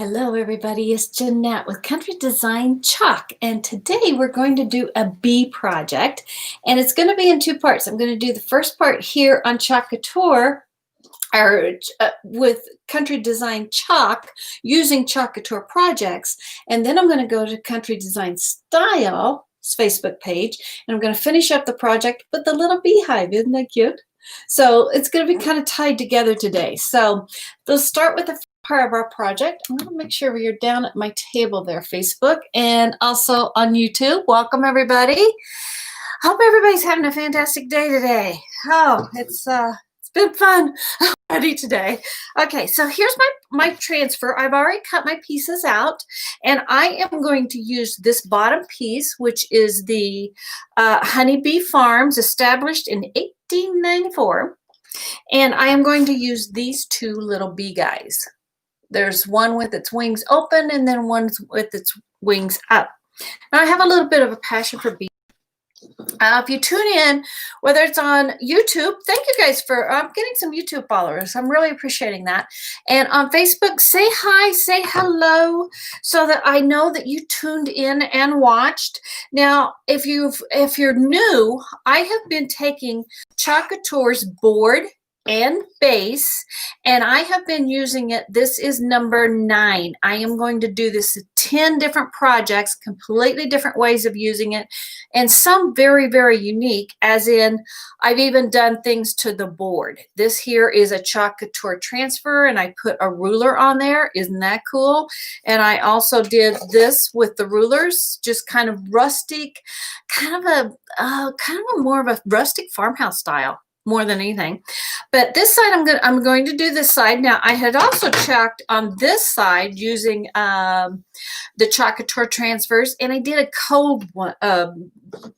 Hello everybody, it's Jeanette with Country Design Chalk, and today we're going to do a bee project, and it's going to be in two parts. I'm going to do the first part here on Chalk Couture, or with Country Design Chalk, using Chalk Couture projects, and then I'm going to go to Country Design Style's Facebook page, and I'm going to finish up the project with the little beehive. Isn't that cute? So it's going to be kind of tied together today. So let's start with the part of our project. I'm going to make sure you're down at my table there, Facebook, and also on YouTube. Welcome everybody. Hope everybody's having a fantastic day today. Oh, it's been fun already today. Okay, so here's my transfer. I've already cut my pieces out, and I am going to use this bottom piece, which is the Honeybee Farms, established in 1894, and I am going to use these two little bee guys. There's one with its wings open and then one with its wings up. Now I have a little bit of a passion for bees. If you tune in, whether it's on YouTube, thank you guys for getting some YouTube followers. I'm really appreciating that. And on Facebook, say hi, say hello, so that I know that you tuned in and watched. Now, if you're new, I have been taking Chalk Couture's board and base, and I have been using it. This is number 9. I am going to do this 10 different projects, completely different ways of using it, and some very, very unique, as in I've even done things to the board. This here is a Chalk Couture transfer, and I put a ruler on there. Isn't that cool? And I also did this with the rulers, just kind of rustic, kind of a more of a rustic farmhouse style, more than anything. But this side, I'm going to do this side. Now, I had also chalked on this side using the Chalk Couture transfers, and I did a cold one,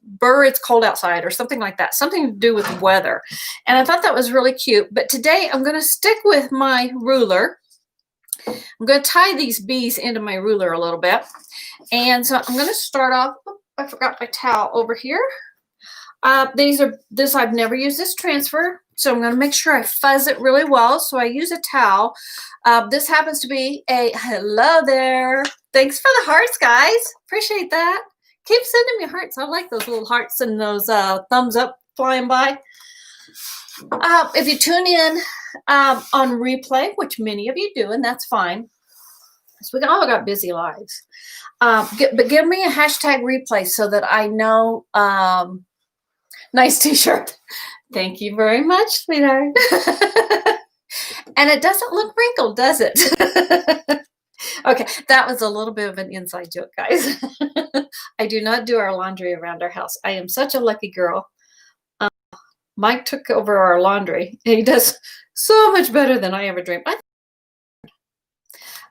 Burr, it's cold outside, or something like that, something to do with weather. And I thought that was really cute. But today, I'm going to stick with my ruler. I'm going to tie these bees into my ruler a little bit. And so I'm going to start off. Oh, I forgot my towel over here. I've never used this transfer, so I'm going to make sure I fuzz it really well. So I use a towel. This happens to be a hello there. Thanks for the hearts, guys. Appreciate that. Keep sending me hearts. I like those little hearts and those thumbs up flying by. If you tune in on replay, which many of you do, and that's fine, because we all got busy lives. But give me a hashtag replay so that I know. Nice t-shirt. Thank you very much, sweetheart. And it doesn't look wrinkled, does it? Okay, that was a little bit of an inside joke, guys. I do not do our laundry around our house. I am such a lucky girl. Mike took over our laundry, and he does so much better than I ever dreamed.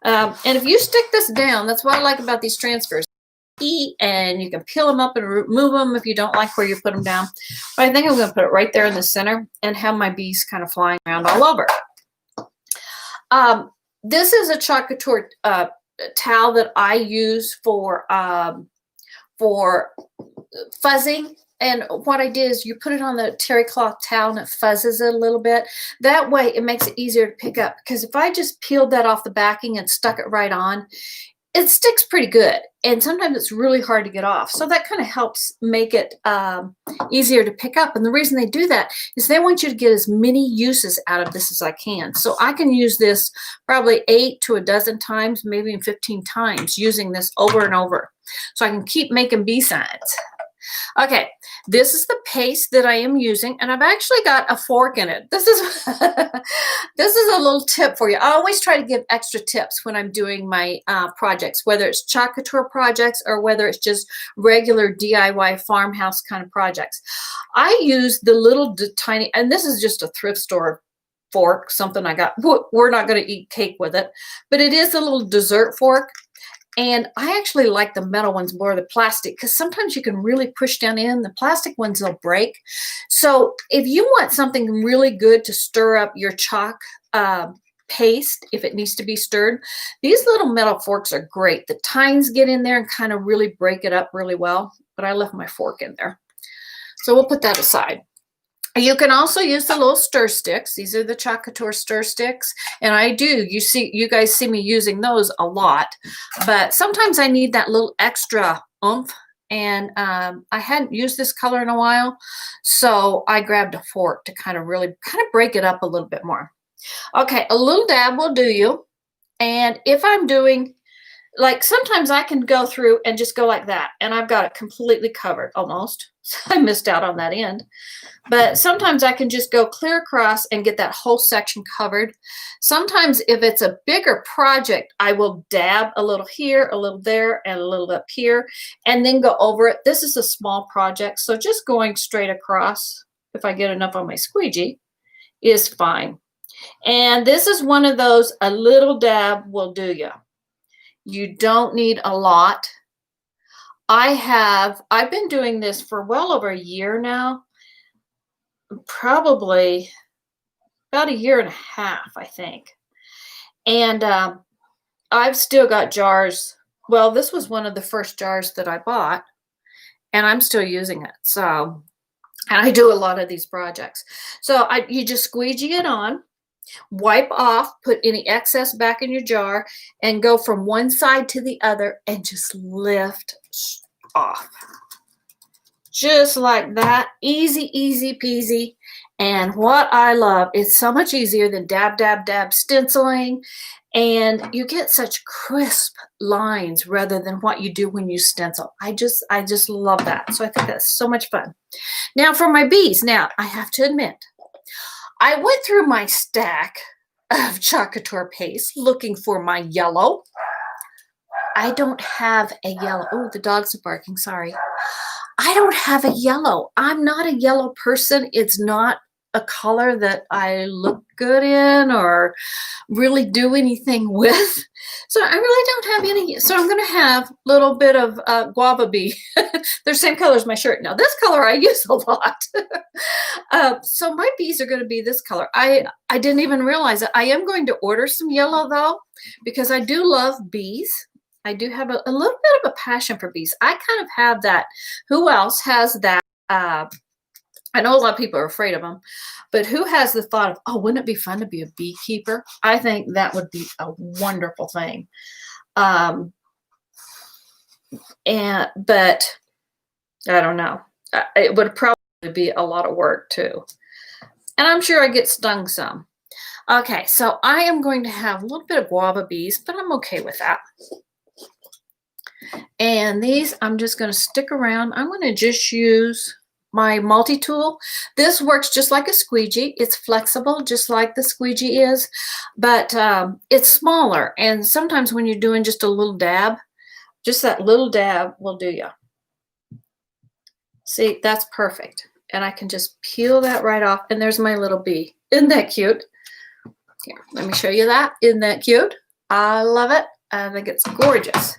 And if you stick this down, that's what I like about these transfers. And you can peel them up and remove them if you don't like where you put them down. But I think I'm going to put it right there in the center and have my bees kind of flying around all over. This is a Chalk Couture towel that I use for fuzzing. And what I did is you put it on the terry cloth towel and it fuzzes it a little bit. That way it makes it easier to pick up. Because if I just peeled that off the backing and stuck it right on, it sticks pretty good, and sometimes it's really hard to get off. So that kind of helps make it easier to pick up. And the reason they do that is they want you to get as many uses out of this as I can. So I can use this probably 8 to a dozen times, maybe even 15 times, using this over and over. So I can keep making bee signs. Okay, this is the paste that I am using, and I've actually got a fork in it. This is this is a little tip for you. I always try to give extra tips when I'm doing my projects, whether it's Chalk Couture projects or whether it's just regular DIY farmhouse kind of projects. I use the little tiny, and this is just a thrift store fork, something I got. We're not going to eat cake with it, but it is a little dessert fork. And I actually like the metal ones more than the plastic, because sometimes you can really push down in. The plastic ones, they'll break. So if you want something really good to stir up your chalk paste, if it needs to be stirred, these little metal forks are great. The tines get in there and kind of really break it up really well. But I left my fork in there. So we'll put that aside. You can also use the little stir sticks. These are the Chalk Couture stir sticks. And I do, you guys see me using those a lot. But sometimes I need that little extra oomph. And I hadn't used this color in a while. So I grabbed a fork to kind of break it up a little bit more. Okay, a little dab will do you. And if I'm doing, like sometimes I can go through and just go like that. And I've got it completely covered almost. I missed out on that end. But sometimes I can just go clear across and get that whole section covered. Sometimes if it's a bigger project, I will dab a little here, a little there, and a little up here, and then go over it. This is a small project, so just going straight across, if I get enough on my squeegee, is fine. And this is one of those, a little dab will do you. You don't need a lot. I've been doing this for well over a year now. Probably about a year and a half, I think. And I've still got jars. Well, this was one of the first jars that I bought, and I'm still using it. So, and I do a lot of these projects. So you just squeegee it on, wipe off, put any excess back in your jar, and go from one side to the other and just lift off. Just like that, easy, easy peasy. And what I love, it's so much easier than dab, dab, dab stenciling. And you get such crisp lines rather than what you do when you stencil. I just love that. So I think that's so much fun. Now for my bees. Now I have to admit, I went through my stack of Chalk Couture paste looking for my yellow. I don't have a yellow. Oh, the dogs are barking, sorry. I don't have a yellow. I'm not a yellow person. It's not a color that I look good in or really do anything with. So I really don't have any. So I'm going to have a little bit of guava bee. They're the same color as my shirt. Now this color I use a lot. So my bees are going to be this color. I didn't even realize it. I am going to order some yellow though, because I do love bees. I do have a little bit of a passion for bees. I kind of have that. Who else has that? I know a lot of people are afraid of them, but who has the thought of, oh, wouldn't it be fun to be a beekeeper? I think that would be a wonderful thing. But I don't know. It would probably be a lot of work too. And I'm sure I get stung some. Okay, so I am going to have a little bit of guava bees, but I'm okay with that. And these I'm just going to stick around. I'm going to just use my multi-tool. This works just like a squeegee. It's flexible just like the squeegee is, but it's smaller. And sometimes when you're doing just a little dab, just that little dab will do you. See, that's perfect. And I can just peel that right off. And there's my little bee. Isn't that cute? Here, let me show you that. Isn't that cute? I love it. I think it's gorgeous.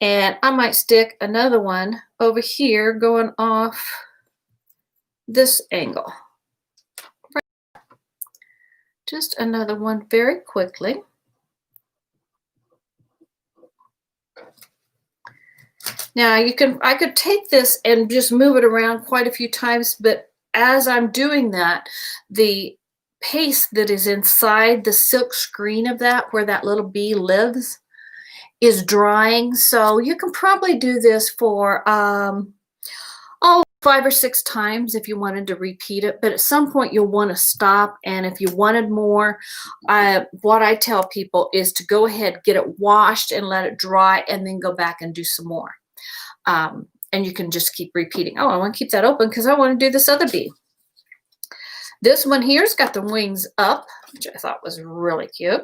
And I might stick another one over here going off this angle. Just another one very quickly. Now I could take this and just move it around quite a few times, but as I'm doing that, the paste that is inside the silk screen of that, where that little bee lives, is drying. So you can probably do this for 5 or 6 times if you wanted to repeat it, but at some point you'll want to stop. And if you wanted more, what I tell people is to go ahead, get it washed and let it dry, and then go back and do some more. And you can just keep repeating. Oh, I want to keep that open because I want to do this other bee. This one here's got the wings up, which I thought was really cute.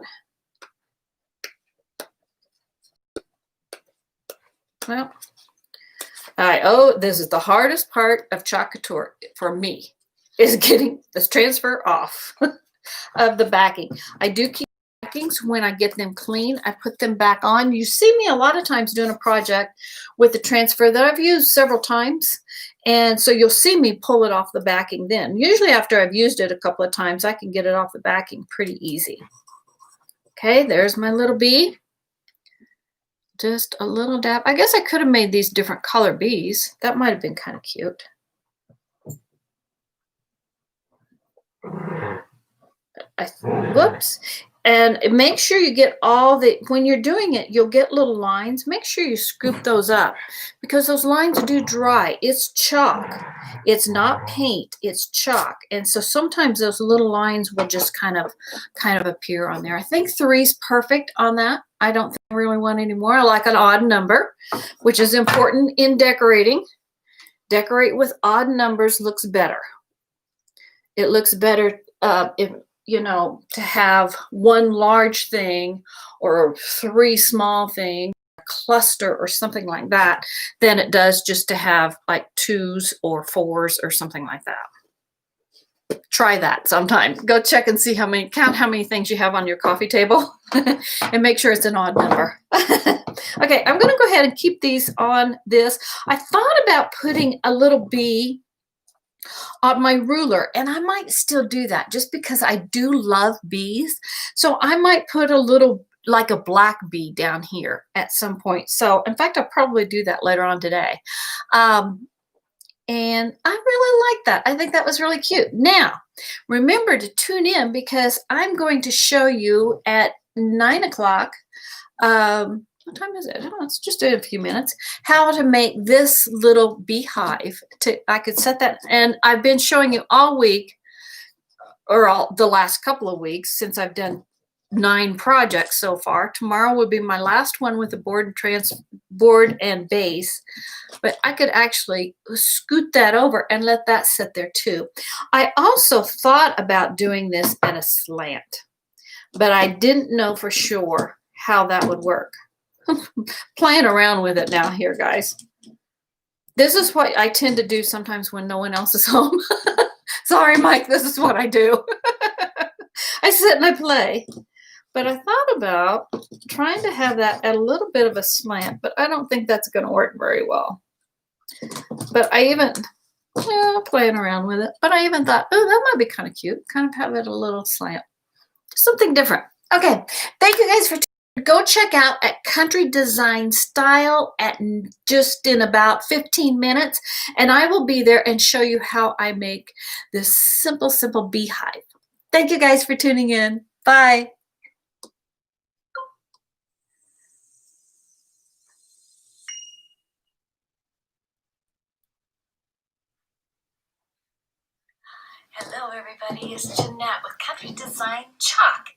Well, this is the hardest part of Chalk Couture for me, is getting this transfer off of the backing. I do keep backings when I get them clean. I put them back on. You see me a lot of times doing a project with the transfer that I've used several times. And so you'll see me pull it off the backing then. Usually after I've used it a couple of times, I can get it off the backing pretty easy. Okay, there's my little bee. Just a little dab. I guess I could have made these different color bees. That might have been kind of cute. Whoops. And make sure you get all the, when you're doing it, you'll get little lines. Make sure you scoop those up because those lines do dry. It's chalk. It's not paint, it's chalk. And so sometimes those little lines will just kind of appear on there. I think 3's perfect on that. I don't think I really want any more. I like an odd number, which is important in decorating. Decorate with odd numbers looks better. It looks better if, you know, to have one large thing or 3 small things, a cluster or something like that, than it does just to have like 2s or 4s or something like that. Try that sometime. Go check and see count how many things you have on your coffee table and make sure it's an odd number. Okay, I'm going to go ahead and keep these on this. I thought about putting a little bee on my ruler, and I might still do that just because I do love bees. So I might put a little, like a black bee down here at some point. So in fact, I'll probably do that later on today. And I really like that. I think that was really cute. Now, remember to tune in because I'm going to show you at 9 o'clock, what time is it? Oh, it's just in a few minutes. How to make this little beehive. I could set that, and I've been showing you all week, or the last couple of weeks since I've done 9 projects so far. Tomorrow will be my last one with the board and base, but I could actually scoot that over and let that sit there too. I also thought about doing this at a slant, but I didn't know for sure how that would work. Playing around with it now here, guys. This is what I tend to do sometimes when no one else is home. Sorry, Mike, this is what I do. I sit and I play. But I thought about trying to have that at a little bit of a slant, but I don't think that's going to work very well. But I even, playing around with it, but I even thought, oh, that might be kind of cute. Kind of have it a little slant. Something different. Okay, thank you guys for go check out at Country Design Style at just in about 15 minutes, and I will be there and show you how I make this simple beehive. Thank you guys for tuning in. Bye. Hello, everybody. It's Jeanette with Country Design Chalk.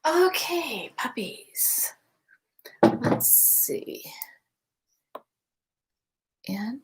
Okay, puppies. Let's see. And